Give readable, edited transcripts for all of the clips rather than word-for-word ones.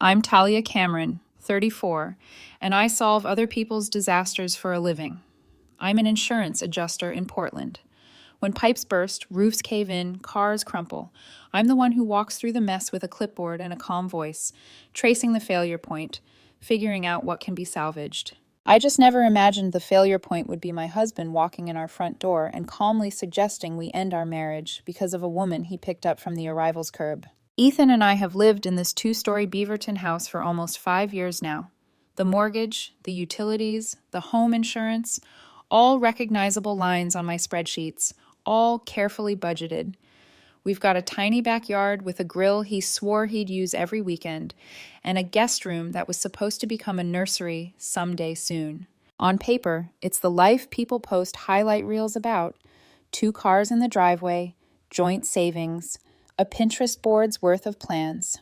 I'm Talia Cameron, 34, and I solve other people's disasters for a living. I'm an insurance adjuster in Portland. When pipes burst, roofs cave in, cars crumple, I'm the one who walks through the mess with a clipboard and a calm voice, tracing the failure point, figuring out what can be salvaged. I just never imagined the failure point would be my husband walking in our front door and calmly suggesting we end our marriage because of a woman he picked up from the arrivals curb. Ethan and I have lived in this two-story Beaverton house for almost 5 years now. The mortgage, the utilities, the home insurance, all recognizable lines on my spreadsheets, all carefully budgeted. We've got a tiny backyard with a grill he swore he'd use every weekend, and a guest room that was supposed to become a nursery someday soon. On paper, it's the life people post highlight reels about: 2 cars in the driveway, joint savings, a Pinterest board's worth of plans.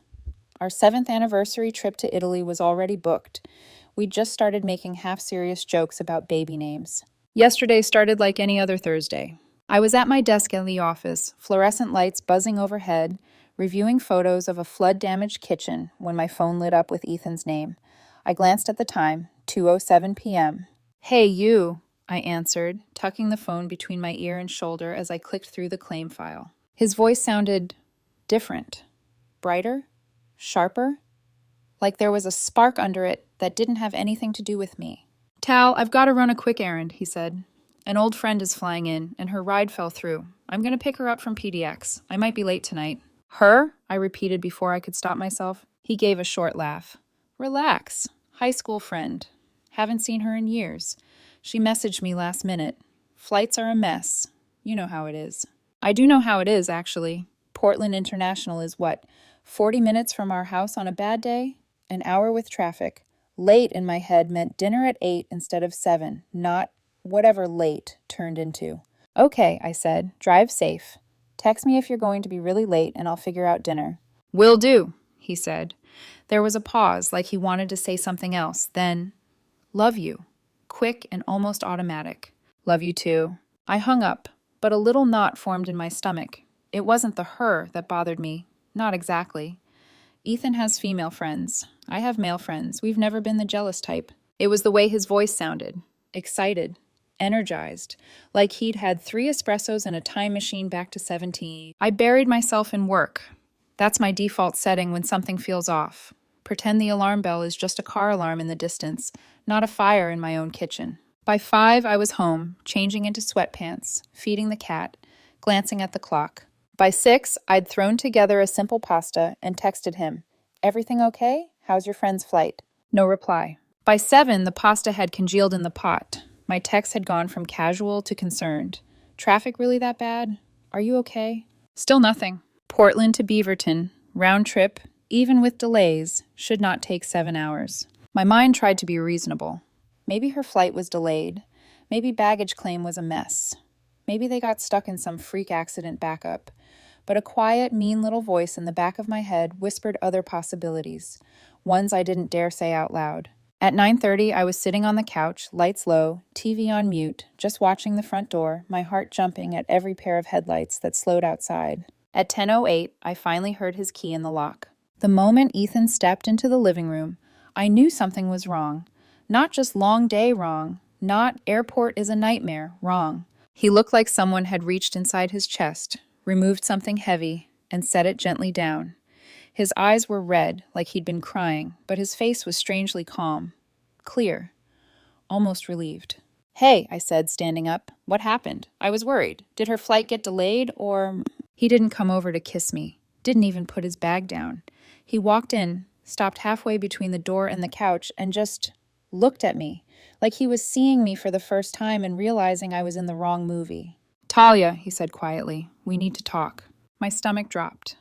Our 7th anniversary trip to Italy was already booked. We just started making half-serious jokes about baby names. Yesterday started like any other Thursday. I was at my desk in the office, fluorescent lights buzzing overhead, reviewing photos of a flood-damaged kitchen when my phone lit up with Ethan's name. I glanced at the time, 2:07 p.m. "Hey, you," I answered, tucking the phone between my ear and shoulder as I clicked through the claim file. His voice sounded different, brighter, sharper, like there was a spark under it that didn't have anything to do with me. "Tal, I've got to run a quick errand," he said. "An old friend is flying in, and her ride fell through. I'm going to pick her up from PDX. I might be late tonight." "Her?" I repeated before I could stop myself. He gave a short laugh. "Relax. High school friend. Haven't seen her in years. She messaged me last minute. Flights are a mess. You know how it is." "I do know how it is, actually. Portland International is what, 40 minutes from our house on a bad day? An hour with traffic. Late in my head meant dinner at 8 instead of 7, not whatever late turned into. "Okay," I said. "Drive safe. Text me if you're going to be really late and I'll figure out dinner." "Will do," he said. There was a pause, like he wanted to say something else. Then, "Love you." Quick and almost automatic. "Love you too." I hung up, but a little knot formed in my stomach. It wasn't the her that bothered me. Not exactly. Ethan has female friends. I have male friends. We've never been the jealous type. It was the way his voice sounded. Excited. Energized. Like he'd had 3 espressos and a time machine back to 17. I buried myself in work. That's my default setting when something feels off. Pretend the alarm bell is just a car alarm in the distance, not a fire in my own kitchen. By 5, I was home, changing into sweatpants, feeding the cat, glancing at the clock. By 6, I'd thrown together a simple pasta and texted him, "Everything okay? How's your friend's flight?" No reply. By 7, the pasta had congealed in the pot. My text had gone from casual to concerned. "Traffic really that bad? Are you okay?" Still nothing. Portland to Beaverton, round trip, even with delays, should not take 7 hours. My mind tried to be reasonable. Maybe her flight was delayed. Maybe baggage claim was a mess. Maybe they got stuck in some freak accident backup. But a quiet, mean little voice in the back of my head whispered other possibilities, ones I didn't dare say out loud. At 9:30, I was sitting on the couch, lights low, TV on mute, just watching the front door, my heart jumping at every pair of headlights that slowed outside. At 10:08, I finally heard his key in the lock. The moment Ethan stepped into the living room, I knew something was wrong. Not just long day wrong, not airport is a nightmare wrong. He looked like someone had reached inside his chest, removed something heavy, and set it gently down. His eyes were red, like he'd been crying, but his face was strangely calm, clear, almost relieved. "Hey," I said, standing up. "What happened? I was worried. Did her flight get delayed, or—" He didn't come over to kiss me, didn't even put his bag down. He walked in, stopped halfway between the door and the couch, and just looked at me, like he was seeing me for the first time and realizing I was in the wrong movie. "Talia," he said quietly, "we need to talk." My stomach dropped.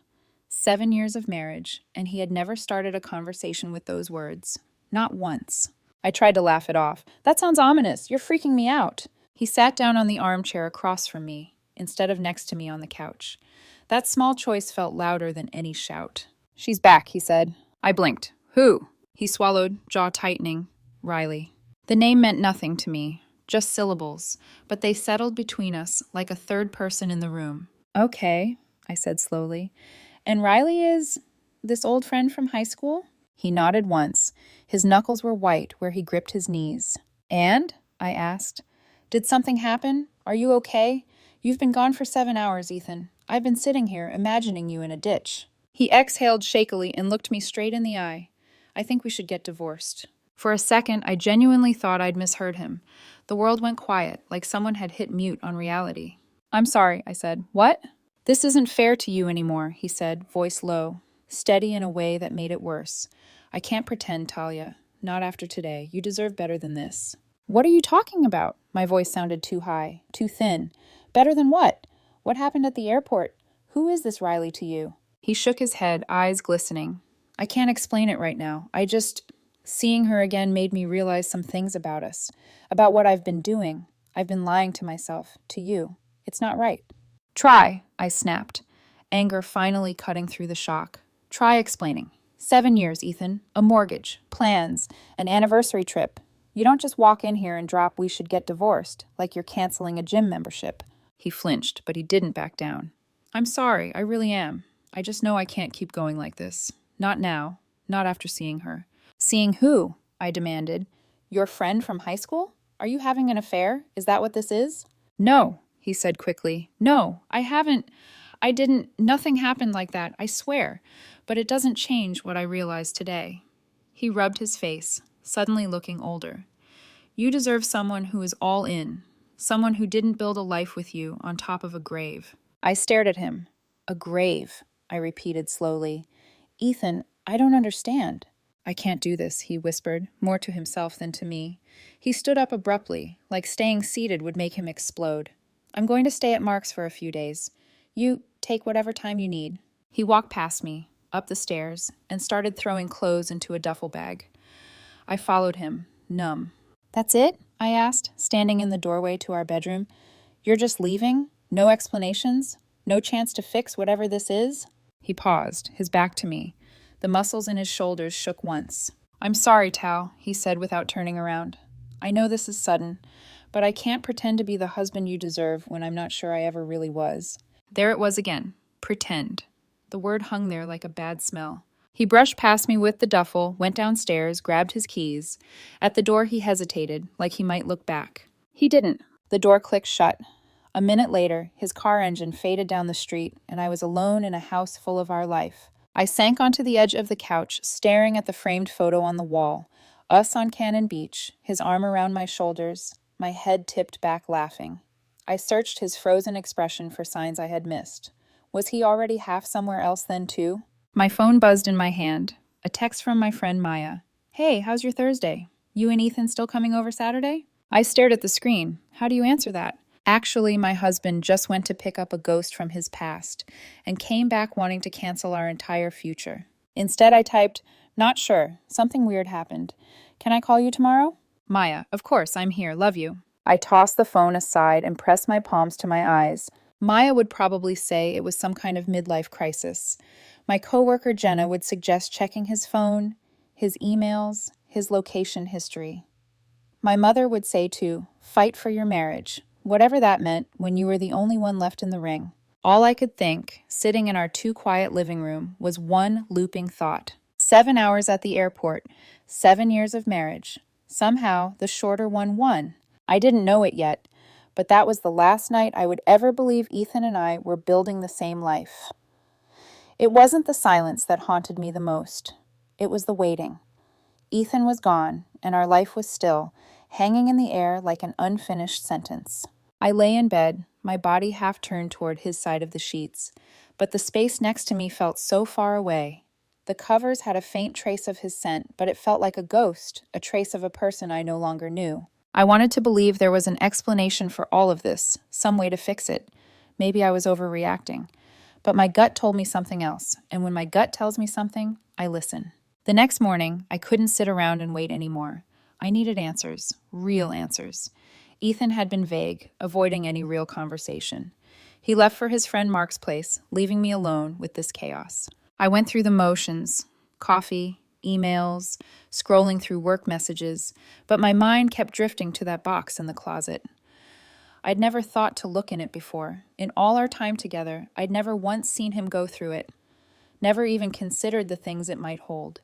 7 years of marriage, and he had never started a conversation with those words. Not once. I tried to laugh it off. "That sounds ominous. You're freaking me out." He sat down on the armchair across from me, instead of next to me on the couch. That small choice felt louder than any shout. "She's back," he said. I blinked. "Who?" He swallowed, jaw tightening. "Riley." The name meant nothing to me, just syllables, but they settled between us like a third person in the room. "Okay," I said slowly. "And Riley is this old friend from high school?" He nodded once. His knuckles were white where he gripped his knees. And? I asked. Did something happen? Are you okay? You've been gone for 7 hours, Ethan. I've been sitting here, imagining you in a ditch. He exhaled shakily and looked me straight in the eye. I think we should get divorced. For a second, I genuinely thought I'd misheard him. The world went quiet, like someone had hit mute on reality. I'm sorry, I said. What? This isn't fair to you anymore, he said, voice low, steady in a way that made it worse. I can't pretend, Talia. Not after today. You deserve better than this. What are you talking about? My voice sounded too high, too thin. Better than what? What happened at the airport? Who is this Riley to you? He shook his head, eyes glistening. I can't explain it right now. Seeing her again made me realize some things about us, about what I've been doing. I've been lying to myself, to you. It's not right. Try, I snapped, anger finally cutting through the shock. Try explaining. 7 years, Ethan. A mortgage, plans, an anniversary trip. You don't just walk in here and drop "we should get divorced" like you're canceling a gym membership. He flinched, but he didn't back down. I'm sorry, I really am. I just know I can't keep going like this. Not now. Not after seeing her. Seeing who? I demanded. Your friend from high school? Are you having an affair? Is that what this is? No, he said quickly. No, nothing happened like that, I swear. But it doesn't change what I realized today. He rubbed his face, suddenly looking older. You deserve someone who is all in, someone who didn't build a life with you on top of a grave. I stared at him. A grave, I repeated slowly. Ethan, I don't understand. I can't do this, he whispered, more to himself than to me. He stood up abruptly, like staying seated would make him explode. I'm going to stay at Mark's for a few days. You take whatever time you need. He walked past me, up the stairs, and started throwing clothes into a duffel bag. I followed him, numb. That's it? I asked, standing in the doorway to our bedroom. You're just leaving? No explanations? No chance to fix whatever this is? He paused, his back to me. The muscles in his shoulders shook once. I'm sorry, Tal, he said without turning around. I know this is sudden, but I can't pretend to be the husband you deserve when I'm not sure I ever really was. There it was again. Pretend. The word hung there like a bad smell. He brushed past me with the duffel, went downstairs, grabbed his keys. At the door he hesitated, like he might look back. He didn't. The door clicked shut. A minute later, his car engine faded down the street, and I was alone in a house full of our life. I sank onto the edge of the couch, staring at the framed photo on the wall. Us on Cannon Beach, his arm around my shoulders, my head tipped back laughing. I searched his frozen expression for signs I had missed. Was he already half somewhere else then, too? My phone buzzed in my hand. A text from my friend Maya. Hey, how's your Thursday? You and Ethan still coming over Saturday? I stared at the screen. How do you answer that? Actually, my husband just went to pick up a ghost from his past and came back wanting to cancel our entire future. Instead, I typed, not sure. Something weird happened. Can I call you tomorrow? Maya, of course, I'm here. Love you. I tossed the phone aside and pressed my palms to my eyes. Maya would probably say it was some kind of midlife crisis. My coworker Jenna would suggest checking his phone, his emails, his location history. My mother would say to fight for your marriage, whatever that meant when you were the only one left in the ring. All I could think, sitting in our too quiet living room, was one looping thought. 7 hours at the airport, 7 years of marriage. Somehow, the shorter one won. I didn't know it yet, but that was the last night I would ever believe Ethan and I were building the same life. It wasn't the silence that haunted me the most. It was the waiting. Ethan was gone, and our life was still, hanging in the air like an unfinished sentence. I lay in bed, my body half turned toward his side of the sheets, but the space next to me felt so far away. The covers had a faint trace of his scent, but it felt like a ghost, a trace of a person I no longer knew. I wanted to believe there was an explanation for all of this, some way to fix it. Maybe I was overreacting. But my gut told me something else, and when my gut tells me something, I listen. The next morning, I couldn't sit around and wait anymore. I needed answers, real answers. Ethan had been vague, avoiding any real conversation. He left for his friend Mark's place, leaving me alone with this chaos. I went through the motions, coffee, emails, scrolling through work messages, but my mind kept drifting to that box in the closet. I'd never thought to look in it before. In all our time together, I'd never once seen him go through it, never even considered the things it might hold.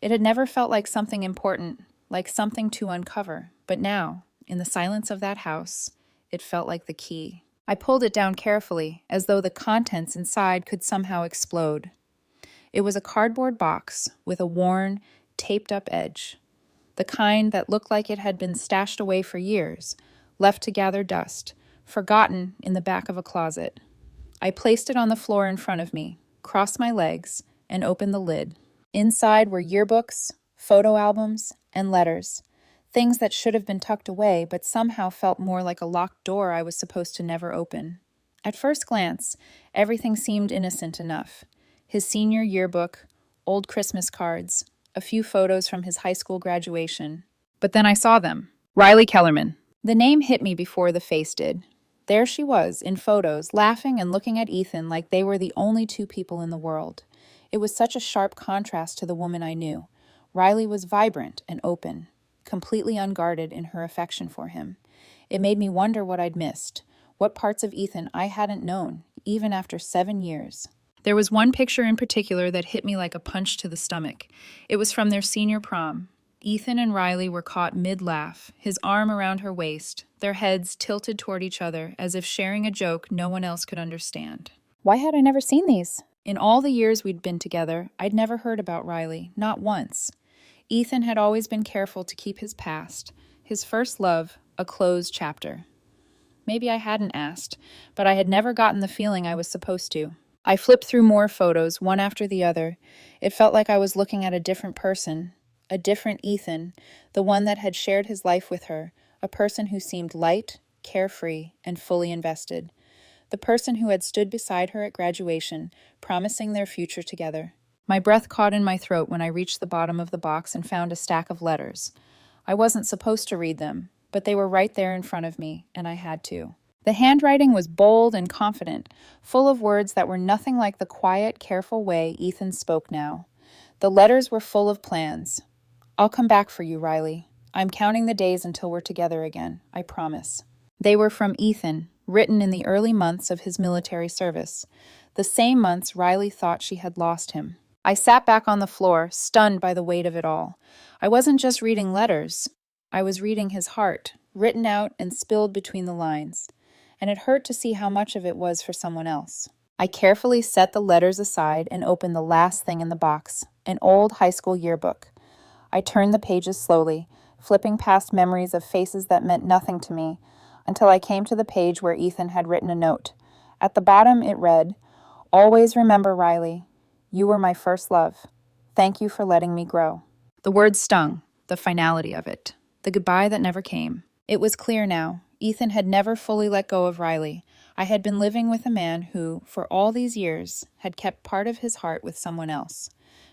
It had never felt like something important, like something to uncover, but now, in the silence of that house, it felt like the key. I pulled it down carefully, as though the contents inside could somehow explode. It was a cardboard box with a worn, taped-up edge, the kind that looked like it had been stashed away for years, left to gather dust, forgotten in the back of a closet. I placed it on the floor in front of me, crossed my legs, and opened the lid. Inside were yearbooks, photo albums, and letters, things that should have been tucked away but somehow felt more like a locked door I was supposed to never open. At first glance, everything seemed innocent enough. His senior yearbook, old Christmas cards, a few photos from his high school graduation. But then I saw them. Riley Kellerman. The name hit me before the face did. There she was, in photos, laughing and looking at Ethan like they were the only two people in the world. It was such a sharp contrast to the woman I knew. Riley was vibrant and open, completely unguarded in her affection for him. It made me wonder what I'd missed, what parts of Ethan I hadn't known, even after 7 years. There was one picture in particular that hit me like a punch to the stomach. It was from their senior prom. Ethan and Riley were caught mid-laugh, his arm around her waist, their heads tilted toward each other as if sharing a joke no one else could understand. Why had I never seen these? In all the years we'd been together, I'd never heard about Riley, not once. Ethan had always been careful to keep his past, his first love, a closed chapter. Maybe I hadn't asked, but I had never gotten the feeling I was supposed to. I flipped through more photos, one after the other. It felt like I was looking at a different person, a different Ethan, the one that had shared his life with her, a person who seemed light, carefree, and fully invested. The person who had stood beside her at graduation, promising their future together. My breath caught in my throat when I reached the bottom of the box and found a stack of letters. I wasn't supposed to read them, but they were right there in front of me, and I had to. The handwriting was bold and confident, full of words that were nothing like the quiet, careful way Ethan spoke now. The letters were full of plans. I'll come back for you, Riley. I'm counting the days until we're together again, I promise. They were from Ethan, written in the early months of his military service, the same months Riley thought she had lost him. I sat back on the floor, stunned by the weight of it all. I wasn't just reading letters. I was reading his heart, written out and spilled between the lines. And it hurt to see how much of it was for someone else. I carefully set the letters aside and opened the last thing in the box, an old high school yearbook. I turned the pages slowly, flipping past memories of faces that meant nothing to me, until I came to the page where Ethan had written a note. At the bottom it read, "Always remember, Riley, you were my first love. Thank you for letting me grow." The words stung, the finality of it, the goodbye that never came. It was clear now. Ethan had never fully let go of Riley. I had been living with a man who, for all these years, had kept part of his heart with someone else.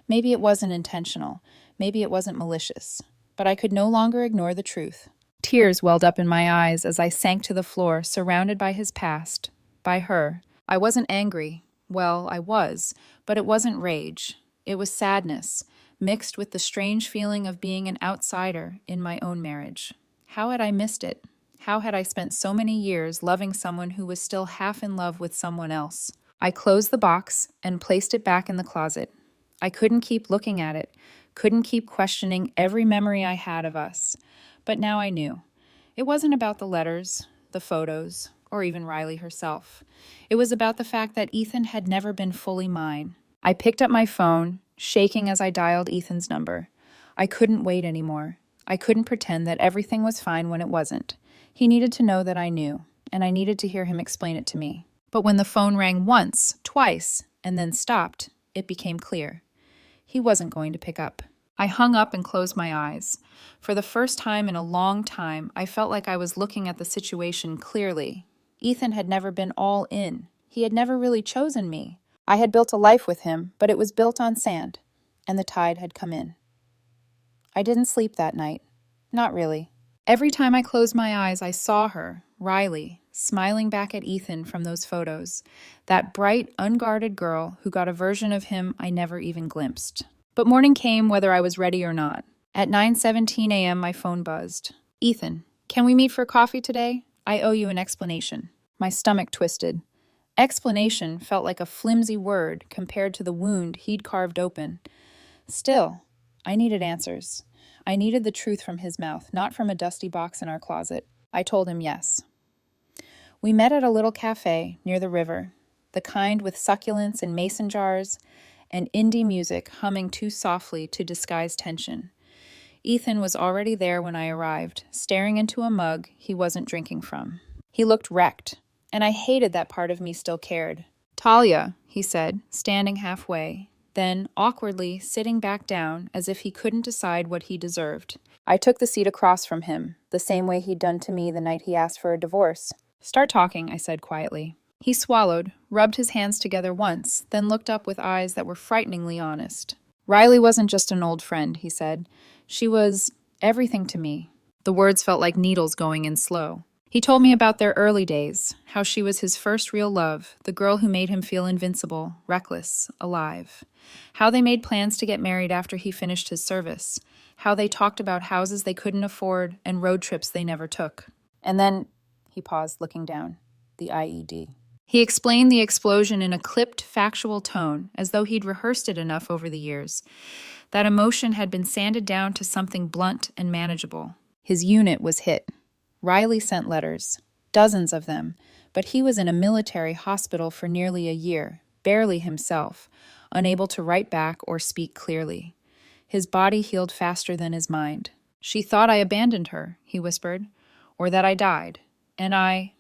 Maybe it wasn't intentional. Maybe it wasn't malicious. But I could no longer ignore the truth. Tears welled up in my eyes as I sank to the floor, surrounded by his past, by her. I wasn't angry. Well, I was, but it wasn't rage. It was sadness, mixed with the strange feeling of being an outsider in my own marriage. How had I missed it? How had I spent so many years loving someone who was still half in love with someone else? I closed the box and placed it back in the closet. I couldn't keep looking at it, couldn't keep questioning every memory I had of us. But now I knew. It wasn't about the letters, the photos, or even Riley herself. It was about the fact that Ethan had never been fully mine. I picked up my phone, shaking as I dialed Ethan's number. I couldn't wait anymore. I couldn't pretend that everything was fine when it wasn't. He needed to know that I knew, and I needed to hear him explain it to me. But when the phone rang once, twice, and then stopped, it became clear. He wasn't going to pick up. I hung up and closed my eyes. For the first time in a long time, I felt like I was looking at the situation clearly. Ethan had never been all in. He had never really chosen me. I had built a life with him, but it was built on sand, and the tide had come in. I didn't sleep that night. Not really. Every time I closed my eyes, I saw her, Riley, smiling back at Ethan from those photos. That bright, unguarded girl who got a version of him I never even glimpsed. But morning came whether I was ready or not. At 9:17 a.m., my phone buzzed. "Ethan, can we meet for coffee today? I owe you an explanation." My stomach twisted. Explanation felt like a flimsy word compared to the wound he'd carved open. Still, I needed answers. I needed the truth from his mouth, not from a dusty box in our closet. I told him yes. We met at a little cafe near the river, the kind with succulents in mason jars and indie music humming too softly to disguise tension. Ethan was already there when I arrived, staring into a mug he wasn't drinking from. He looked wrecked, and I hated that part of me still cared. "Talia," he said, standing halfway, then awkwardly sitting back down as if he couldn't decide what he deserved. I took the seat across from him, the same way he'd done to me the night he asked for a divorce. "Start talking," I said quietly. He swallowed, rubbed his hands together once, then looked up with eyes that were frighteningly honest. "Riley wasn't just an old friend," he said. "She was everything to me." The words felt like needles going in slow. He told me about their early days, how she was his first real love, the girl who made him feel invincible, reckless, alive. How they made plans to get married after he finished his service. How they talked about houses they couldn't afford and road trips they never took. And then, he paused, looking down, the IED. He explained the explosion in a clipped, factual tone, as though he'd rehearsed it enough over the years. That emotion had been sanded down to something blunt and manageable. His unit was hit. Riley sent letters, dozens of them, but he was in a military hospital for nearly a year, barely himself, unable to write back or speak clearly. His body healed faster than his mind. "She thought I abandoned her," he whispered, "or that I died. And I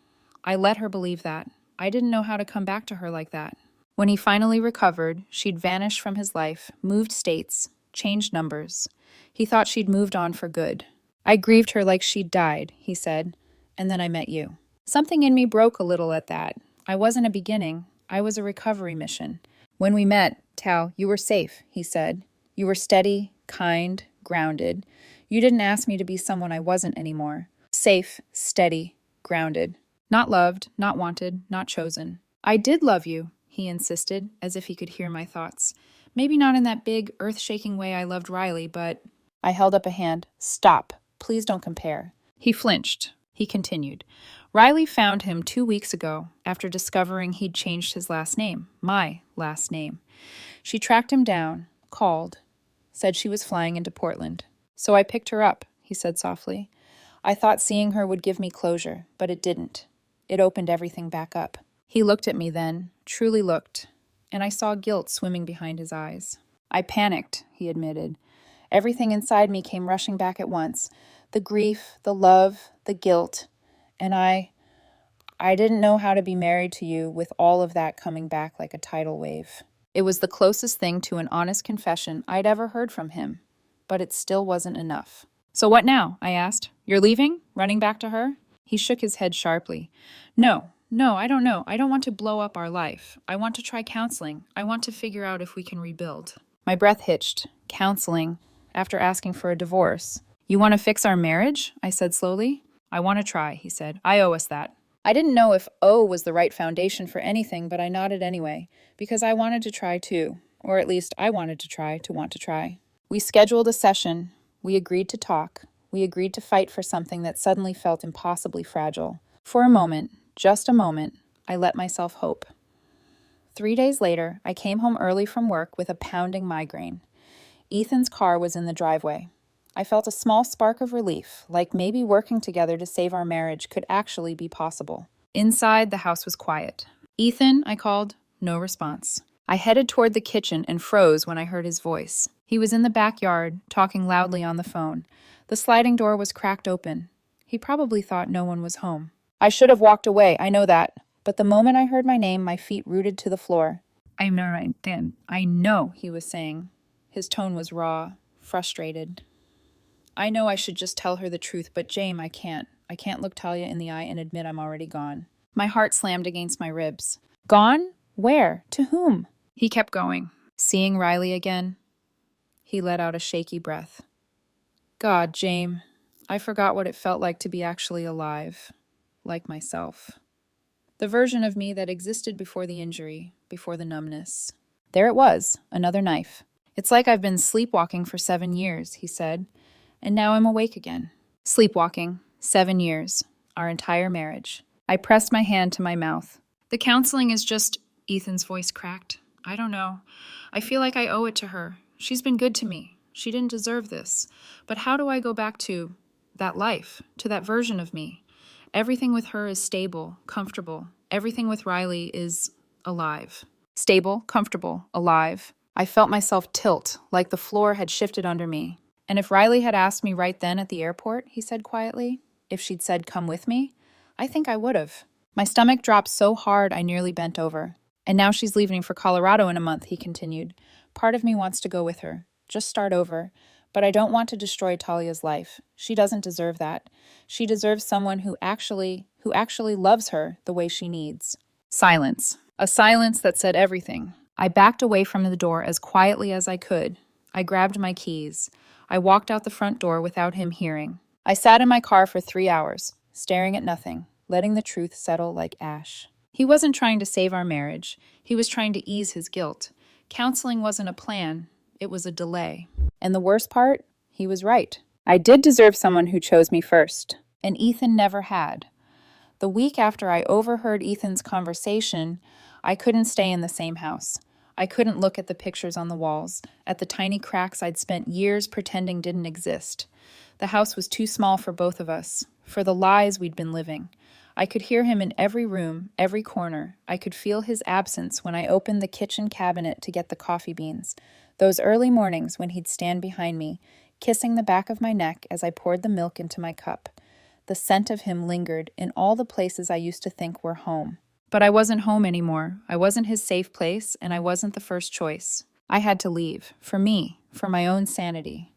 let her believe that. I didn't know how to come back to her like that." When he finally recovered, she'd vanished from his life, moved states, changed numbers. He thought she'd moved on for good. "I grieved her like she'd died," he said, "and then I met you." Something in me broke a little at that. I wasn't a beginning. I was a recovery mission. "When we met, Tal, you were safe," he said. "You were steady, kind, grounded. You didn't ask me to be someone I wasn't anymore. Safe, steady, grounded. Not loved, not wanted, not chosen." "I did love you," he insisted, as if he could hear my thoughts. "Maybe not in that big, earth-shaking way I loved Riley, but—" I held up a hand. "Stop. Please don't compare." He flinched. He continued. "Riley found him 2 weeks ago after discovering he'd changed his last name, my last name. She tracked him down, called, said she was flying into Portland. So I picked her up," he said softly. "I thought seeing her would give me closure, but it didn't. It opened everything back up." He looked at me then, truly looked, and I saw guilt swimming behind his eyes. "I panicked," he admitted. "Everything inside me came rushing back at once. The grief, the love, the guilt. And I didn't know how to be married to you with all of that coming back like a tidal wave." It was the closest thing to an honest confession I'd ever heard from him, but it still wasn't enough. "So what now?" I asked. "You're leaving? Running back to her?" He shook his head sharply. No, I don't know. I don't want to blow up our life. I want to try counseling. I want to figure out if we can rebuild." My breath hitched. Counseling, after asking for a divorce. "You want to fix our marriage?" I said slowly. "I want to try," he said. "I owe us that." I didn't know if "oh" was the right foundation for anything, but I nodded anyway, because I wanted to try too. Or at least I wanted to try to want to try. We scheduled a session. We agreed to talk. We agreed to fight for something that suddenly felt impossibly fragile. For a moment, just a moment, I let myself hope. 3 days later, I came home early from work with a pounding migraine. Ethan's car was in the driveway. I felt a small spark of relief, like maybe working together to save our marriage could actually be possible. Inside, the house was quiet. "Ethan," I called. No response. I headed toward the kitchen and froze when I heard his voice. He was in the backyard, talking loudly on the phone. The sliding door was cracked open. He probably thought no one was home. I should have walked away, I know that. But the moment I heard my name, my feet rooted to the floor. "I'm all right, Dan. I know," he was saying. His tone was raw, frustrated. "I know I should just tell her the truth, but James, I can't. I can't look Talia in the eye and admit I'm already gone." My heart slammed against my ribs. "Gone? Where? To whom?" He kept going. "Seeing Riley again." He let out a shaky breath. "God, James, I forgot what it felt like to be actually alive. Like myself. The version of me that existed before the injury, before the numbness." There it was, another knife. "It's like I've been sleepwalking for 7 years," he said. "And now I'm awake again." Sleepwalking, 7 years, our entire marriage. I pressed my hand to my mouth. "The counseling is just—" Ethan's voice cracked. "I don't know. I feel like I owe it to her. She's been good to me. She didn't deserve this. But how do I go back to that life, to that version of me? Everything with her is stable, comfortable. Everything with Riley is alive. Stable, comfortable, alive. I felt myself tilt, like the floor had shifted under me. And if Riley had asked me right then at the airport, he said quietly, if she'd said, come with me, I think I would have. My stomach dropped so hard I nearly bent over. And now she's leaving for Colorado in a month, he continued. Part of me wants to go with her, just start over. But I don't want to destroy Talia's life. She doesn't deserve that. She deserves someone who actually loves her the way she needs. Silence. A silence that said everything. I backed away from the door as quietly as I could. I grabbed my keys. I walked out the front door without him hearing. I sat in my car for 3 hours, staring at nothing, letting the truth settle like ash. He wasn't trying to save our marriage. He was trying to ease his guilt. Counseling wasn't a plan. It was a delay. And the worst part? He was right. I did deserve someone who chose me first. And Ethan never had. The week after I overheard Ethan's conversation, I couldn't stay in the same house. I couldn't look at the pictures on the walls, at the tiny cracks I'd spent years pretending didn't exist. The house was too small for both of us, for the lies we'd been living. I could hear him in every room, every corner. I could feel his absence when I opened the kitchen cabinet to get the coffee beans. Those early mornings when he'd stand behind me, kissing the back of my neck as I poured the milk into my cup. The scent of him lingered in all the places I used to think were home. But I wasn't home anymore. I wasn't his safe place, and I wasn't the first choice. I had to leave, for me, for my own sanity.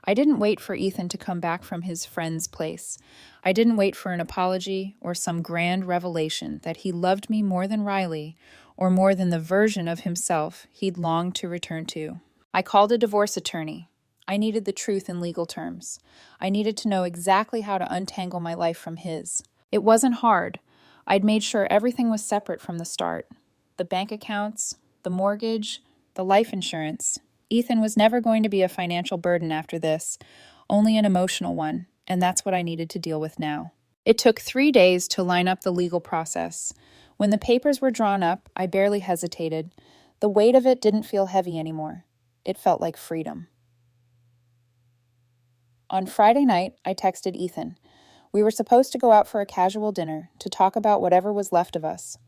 I didn't wait for Ethan to come back from his friend's place. I didn't wait for an apology or some grand revelation that he loved me more than Riley or more than the version of himself he'd longed to return to. I called a divorce attorney. I needed the truth in legal terms. I needed to know exactly how to untangle my life from his. It wasn't hard. I'd made sure everything was separate from the start. The bank accounts, the mortgage, the life insurance. Ethan was never going to be a financial burden after this, only an emotional one, and that's what I needed to deal with now. It took 3 days to line up the legal process. When the papers were drawn up, I barely hesitated. The weight of it didn't feel heavy anymore. It felt like freedom. On Friday night, I texted Ethan. We were supposed to go out for a casual dinner to talk about whatever was left of us.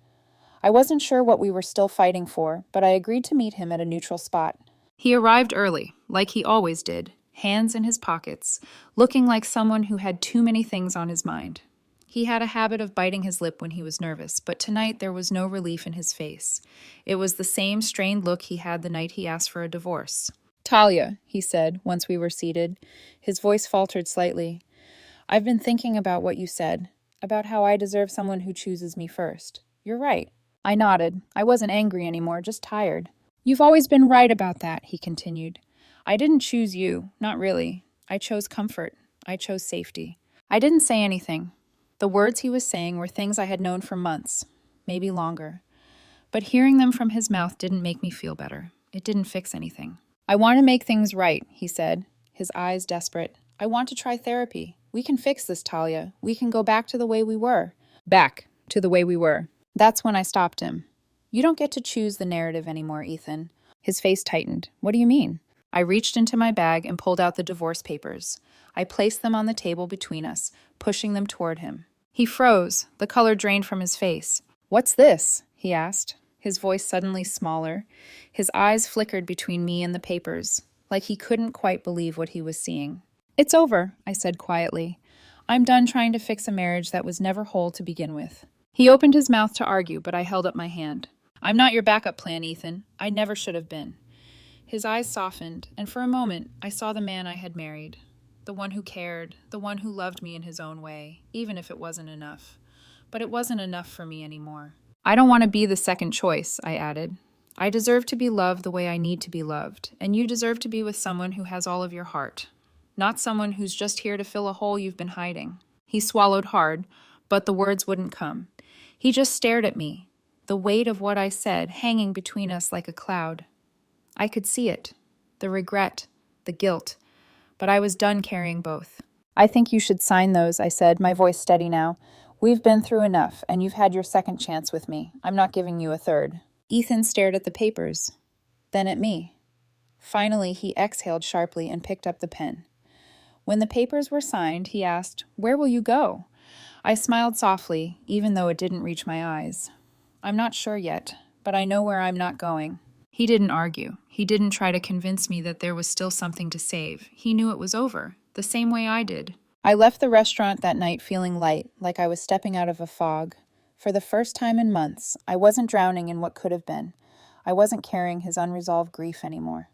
I wasn't sure what we were still fighting for, but I agreed to meet him at a neutral spot. He arrived early, like he always did, hands in his pockets, looking like someone who had too many things on his mind. He had a habit of biting his lip when he was nervous, but tonight there was no relief in his face. It was the same strained look he had the night he asked for a divorce. Talia, he said, once we were seated. His voice faltered slightly. I've been thinking about what you said, about how I deserve someone who chooses me first. You're right. I nodded. I wasn't angry anymore, just tired. You've always been right about that, he continued. I didn't choose you, not really. I chose comfort. I chose safety. I didn't say anything. The words he was saying were things I had known for months, maybe longer. But hearing them from his mouth didn't make me feel better. It didn't fix anything. I want to make things right, he said, his eyes desperate. I want to try therapy. We can fix this, Talia. We can go back to the way we were. Back to the way we were. That's when I stopped him. You don't get to choose the narrative anymore, Ethan. His face tightened. What do you mean? I reached into my bag and pulled out the divorce papers. I placed them on the table between us, pushing them toward him. He froze. The color drained from his face. What's this? He asked, his voice suddenly smaller. His eyes flickered between me and the papers, like he couldn't quite believe what he was seeing. It's over, I said quietly. I'm done trying to fix a marriage that was never whole to begin with. He opened his mouth to argue, but I held up my hand. I'm not your backup plan, Ethan. I never should have been. His eyes softened, and for a moment, I saw the man I had married. The one who cared, the one who loved me in his own way, even if it wasn't enough. But it wasn't enough for me anymore. I don't want to be the second choice, I added. I deserve to be loved the way I need to be loved, and you deserve to be with someone who has all of your heart. Not someone who's just here to fill a hole you've been hiding. He swallowed hard, but the words wouldn't come. He just stared at me, the weight of what I said hanging between us like a cloud. I could see it, the regret, the guilt, but I was done carrying both. I think you should sign those, I said, my voice steady now. We've been through enough, and you've had your second chance with me. I'm not giving you a third. Ethan stared at the papers, then at me. Finally, he exhaled sharply and picked up the pen. When the papers were signed, he asked, "Where will you go?" I smiled softly, even though it didn't reach my eyes. "I'm not sure yet, but I know where I'm not going." He didn't argue. He didn't try to convince me that there was still something to save. He knew it was over, the same way I did. I left the restaurant that night feeling light, like I was stepping out of a fog. For the first time in months, I wasn't drowning in what could have been. I wasn't carrying his unresolved grief anymore.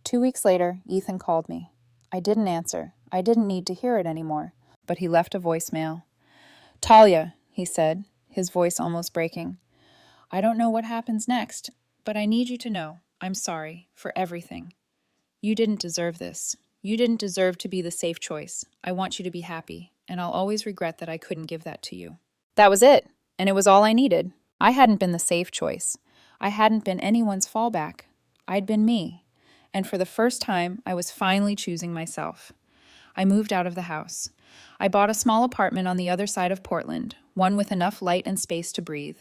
2 weeks later, Ethan called me. I didn't answer. I didn't need to hear it anymore. But he left a voicemail. "Talia," he said, his voice almost breaking. "I don't know what happens next, but I need you to know I'm sorry for everything. You didn't deserve this. You didn't deserve to be the safe choice. I want you to be happy, and I'll always regret that I couldn't give that to you." That was it, and it was all I needed. I hadn't been the safe choice. I hadn't been anyone's fallback. I'd been me. And for the first time, I was finally choosing myself. I moved out of the house. I bought a small apartment on the other side of Portland, one with enough light and space to breathe.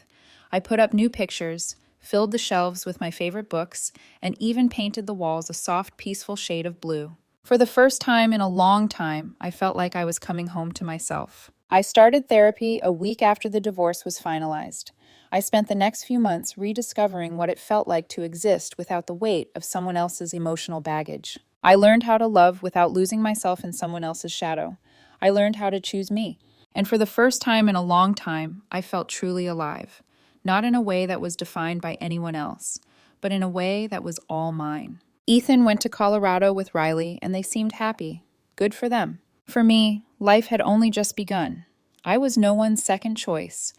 I put up new pictures, filled the shelves with my favorite books, and even painted the walls a soft, peaceful shade of blue. For the first time in a long time, I felt like I was coming home to myself. I started therapy a week after the divorce was finalized. I spent the next few months rediscovering what it felt like to exist without the weight of someone else's emotional baggage. I learned how to love without losing myself in someone else's shadow. I learned how to choose me. And for the first time in a long time, I felt truly alive. Not in a way that was defined by anyone else, but in a way that was all mine. Ethan went to Colorado with Riley, and they seemed happy. Good for them. For me, life had only just begun. I was no one's second choice.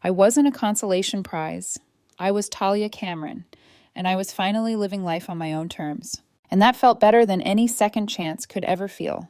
I wasn't a consolation prize. I was Talia Cameron, and I was finally living life on my own terms. And that felt better than any second chance could ever feel.